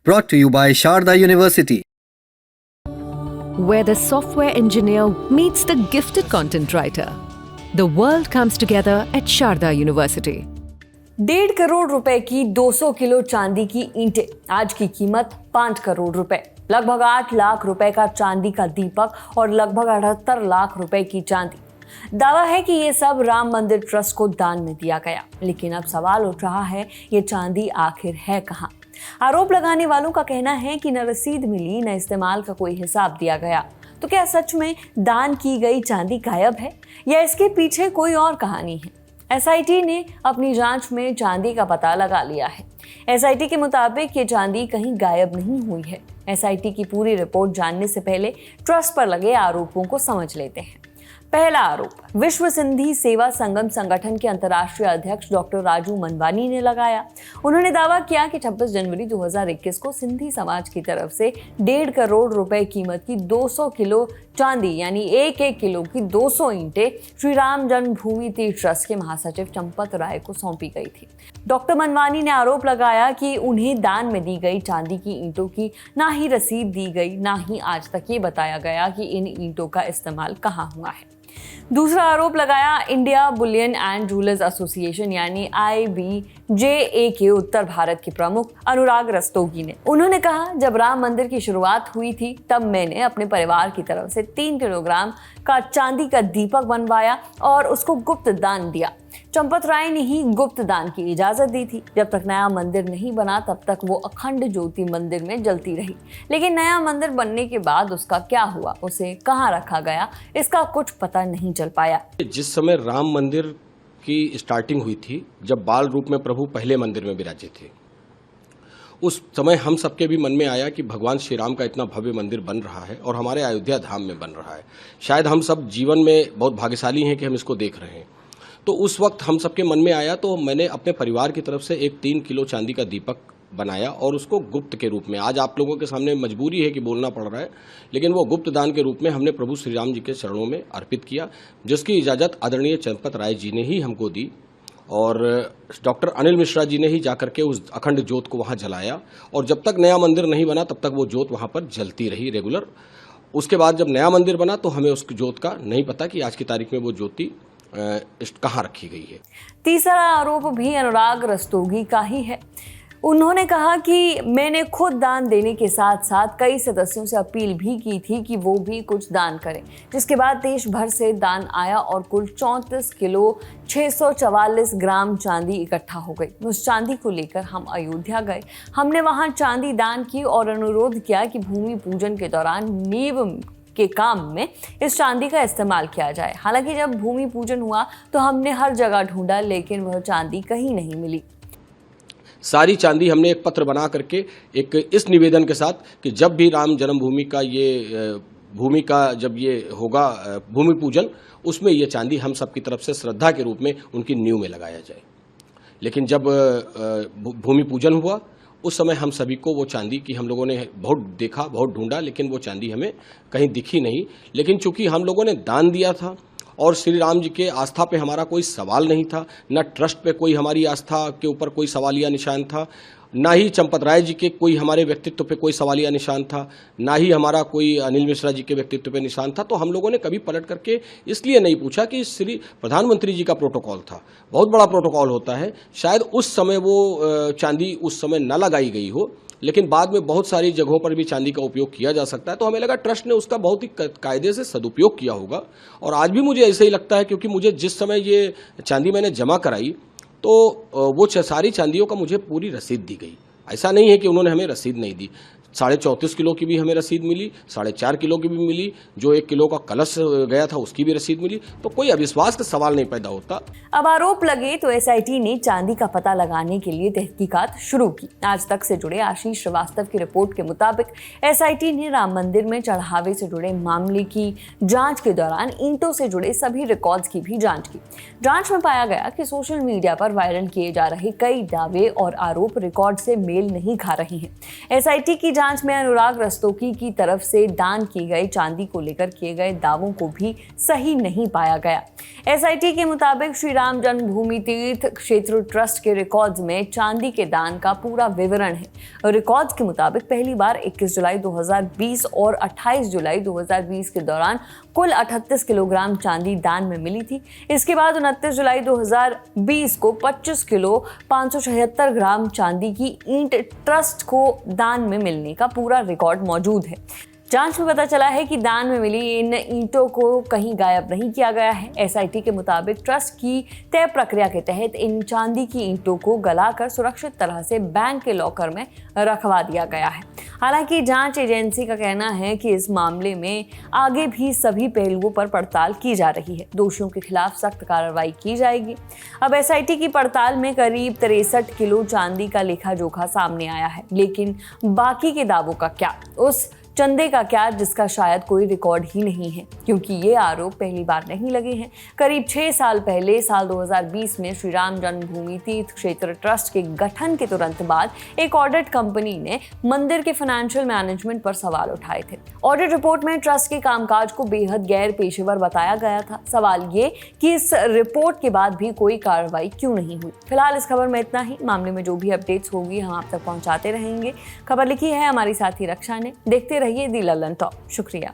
Brought to you by Sharda University. Where the software engineer meets the gifted content writer. The world comes together at Sharda University. 1.5 crore रुपए की 200 kilo चांदी की ईंटें, आज की कीमत 5 करोड़ रुपए। लगभग 8 लाख रुपए का चांदी का दीपक और लगभग 78 लाख रुपए की चांदी। दावा है कि ये सब राम मंदिर ट्रस्ट को दान में दिया गया, लेकिन अब सवाल उठ रहा है, ये चांदी आखिर है कहाँ? आरोप लगाने वालों का कहना है कि न रसीद मिली, न इस्तेमाल का कोई हिसाब दिया गया। तो क्या सच में दान की गई चांदी गायब है या इसके पीछे कोई और कहानी है? एसआईटी ने अपनी जांच में चांदी का पता लगा लिया है। एसआईटी के मुताबिक ये चांदी कहीं गायब नहीं हुई है। एसआईटी की पूरी रिपोर्ट जानने से पहले ट्रस्ट पर लगे आरोपों को समझ लेते हैं। पहला आरोप विश्व सिंधी सेवा संगम संगठन के अंतर्राष्ट्रीय अध्यक्ष डॉक्टर राजू मनवानी ने लगाया। उन्होंने दावा किया कि 26 जनवरी 2021 को सिंधी समाज की तरफ से 1.5 करोड़ रुपए कीमत की 200 किलो चांदी यानी 1-1 किलो की 200 ईंटें श्री राम जन्मभूमि तीर्थ ट्रस्ट के महासचिव चंपत राय को सौंपी गई थी। डॉक्टर मनवानी ने आरोप लगाया कि उन्हें दान में दी गई चांदी की ईंटों की ना ही रसीद दी गई, ना ही आज तक ये बताया गया कि इन ईंटों का इस्तेमाल कहाँ हुआ है। दूसरा आरोप लगाया India Boolean and jewellers association यानी IBJA के उत्तर भारत के प्रमुख अनुराग रस्तोगी ने। उन्होंने कहा, जब राम मंदिर की शुरुआत हुई थी तब मैंने अपने परिवार की तरफ से 3 किलोग्राम का चांदी का दीपक बनवाया और उसको गुप्त दान दिया। चंपत राय ने ही गुप्त दान की इजाजत दी थी। जब तक नया मंदिर नहीं बना तब तक वो अखंड ज्योति मंदिर में जलती रही, लेकिन नया मंदिर बनने के बाद उसका क्या हुआ, उसे कहाँ रखा गया, इसका कुछ पता नहीं चल पाया। जिस समय राम मंदिर की स्टार्टिंग हुई थी, जब बाल रूप में प्रभु पहले मंदिर में विराजे थे, उस समय हम सबके भी मन में आया कि भगवान श्री राम का इतना भव्य मंदिर बन रहा है और हमारे अयोध्या धाम में बन रहा है। शायद हम सब जीवन में बहुत भाग्यशाली हैं कि हम इसको देख रहे हैं। तो उस वक्त हम सबके मन में आया, तो मैंने अपने परिवार की तरफ से एक 3 किलो चांदी का दीपक बनाया और उसको गुप्त के रूप में, आज आप लोगों के सामने मजबूरी है कि बोलना पड़ रहा है, लेकिन वो गुप्त दान के रूप में हमने प्रभु श्री राम जी के चरणों में अर्पित किया, जिसकी इजाज़त आदरणीय चंपत राय जी ने ही हमको दी और डॉक्टर अनिल मिश्रा जी ने ही जाकर के उस अखंड ज्योत को वहाँ जलाया। और जब तक नया मंदिर नहीं बना तब तक वो ज्योत वहाँ पर जलती रही रेगुलर। उसके बाद जब नया मंदिर बना तो हमें उस ज्योत का नहीं पता कि आज की तारीख में वो ज्योति कहाँ रखी गई है। तीसरा आरोप भी अनुराग रस्तोगी का ही है। उन्होंने कहा कि मैंने खुद दान देने के साथ साथ कई सदस्यों से अपील भी की थी कि वो भी कुछ दान करें, जिसके बाद देश भर से दान आया और कुल 34 किलो 644 ग्राम चांदी इकट्ठा हो गई। उस चांदी को लेकर हम अयोध्या गए। हमने वहां चांदी दान की और अनुरोध किया कि भूमि पूजन के दौरान नींव के काम में इस चांदी का इस्तेमाल किया जाए। हालांकि जब भूमि पूजन हुआ तो हमने हर जगह ढूंढा, लेकिन वह चांदी कहीं नहीं मिली। सारी चांदी हमने एक पत्र बना करके एक इस निवेदन के साथ कि जब भी राम जन्मभूमि का ये भूमि का जब ये होगा भूमि पूजन, उसमें ये चांदी हम सब की तरफ से श्रद्धा के रूप में उनकी नींव में लगाया जाए। लेकिन जब भूमि पूजन हुआ उस समय हम सभी को वो चांदी की हम लोगों ने बहुत देखा, बहुत ढूंढा, लेकिन वो चांदी हमें कहीं दिखी नहीं। लेकिन चूंकि हम लोगों ने दान दिया था और श्री राम जी के आस्था पे हमारा कोई सवाल नहीं था, न ट्रस्ट पे कोई हमारी आस्था के ऊपर कोई सवालिया निशान था, ना ही चंपत राय जी के कोई हमारे व्यक्तित्व पे कोई सवालिया निशान था, ना ही हमारा कोई अनिल मिश्रा जी के व्यक्तित्व पे निशान था, तो हम लोगों ने कभी पलट करके इसलिए नहीं पूछा कि श्री प्रधानमंत्री जी का प्रोटोकॉल था, बहुत बड़ा प्रोटोकॉल होता है, शायद उस समय वो चांदी उस समय न लगाई गई हो, लेकिन बाद में बहुत सारी जगहों पर भी चांदी का उपयोग किया जा सकता है। तो हमें लगा ट्रस्ट ने उसका बहुत ही कायदे से सदुपयोग किया होगा। और आज भी मुझे ऐसे ही लगता है, क्योंकि मुझे जिस समय ये चांदी मैंने जमा कराई तो वो सारी चांदियों का मुझे पूरी रसीद दी गई। ऐसा नहीं है कि उन्होंने हमें रसीद नहीं दी। 34.5 किलो की भी हमें रसीद मिली, 4.5 किलो की भी मिली, जो 1 किलो का कलश गया था उसकी भी रसीद मिली। तो कोई अविश्वास का सवाल नहीं पैदा होता। अब आरोप लगे तो एसआईटी ने चांदी का पता लगाने के लिए तहकीकात शुरू की। आज तक से जुड़े आशीष श्रीवास्तव की रिपोर्ट के मुताबिक एसआईटी ने राम मंदिर में चढ़ावे से जुड़े मामले की जांच के दौरान ईंटों से जुड़े सभी रिकॉर्ड्स की भी जांच की। जांच में पाया गया कि सोशल मीडिया पर वायरल किए जा रहे कई दावे और आरोप रिकॉर्ड से मेल नहीं खा रहे हैं। एसआईटी की जांच में अनुराग रस्तोगी की तरफ से दान की गई चांदी को लेकर किए गए दावों को भी सही नहीं पाया गया। एसआईटी के मुताबिक श्री राम जन्मभूमि तीर्थ क्षेत्र ट्रस्ट के रिकॉर्ड्स में चांदी के दान का पूरा विवरण है। रिकॉर्ड्स के मुताबिक पहली बार 21 जुलाई 2020 और 28 जुलाई 2020 के दौरान कुल 38 किलोग्राम चांदी दान में मिली थी। इसके बाद 29 जुलाई 2020 को 25 किलो 576 ग्राम चांदी की ईंट ट्रस्ट को दान में मिलने का पूरा रिकॉर्ड मौजूद है। जांच में पता चला है कि दान में मिली इन ईंटों को कहीं गायब नहीं किया गया है। एसआईटी के मुताबिक ट्रस्ट की तय प्रक्रिया के तहत इन चांदी की ईंटों को गलाकर सुरक्षित तरह से बैंक के लॉकर में रखवा दिया गया है। हालांकि जांच एजेंसी का कहना है कि इस मामले में आगे भी सभी पहलुओं पर पड़ताल की जा रही है। दोषियों के खिलाफ सख्त कार्रवाई की जाएगी। अब एसआईटी की पड़ताल में करीब 63 किलो चांदी का लेखा जोखा सामने आया है, लेकिन बाकी के दावों का क्या, उस चंदे का क्या जिसका शायद कोई रिकॉर्ड ही नहीं है, क्योंकि ये आरोप पहली बार नहीं लगे हैं। करीब 6 साल पहले साल 2020 में श्री राम जन्मभूमि तीर्थ क्षेत्र ट्रस्ट के गठन के तुरंत बाद एक ऑडिट कंपनी ने मंदिर के फाइनेंशियल मैनेजमेंट पर सवाल उठाए थे। ऑडिट रिपोर्ट में ट्रस्ट के कामकाज को बेहद गैर पेशेवर बताया गया था। सवाल ये कि इस रिपोर्ट के बाद भी कोई कार्रवाई क्यों नहीं हुई। फिलहाल इस खबर में इतना ही। मामले में जो भी अपडेट्स होगी हम आप तक पहुंचाते रहेंगे। खबर लिखी है हमारी साथी रक्षा ने। देखते रहिए दी ललन टॉप। शुक्रिया।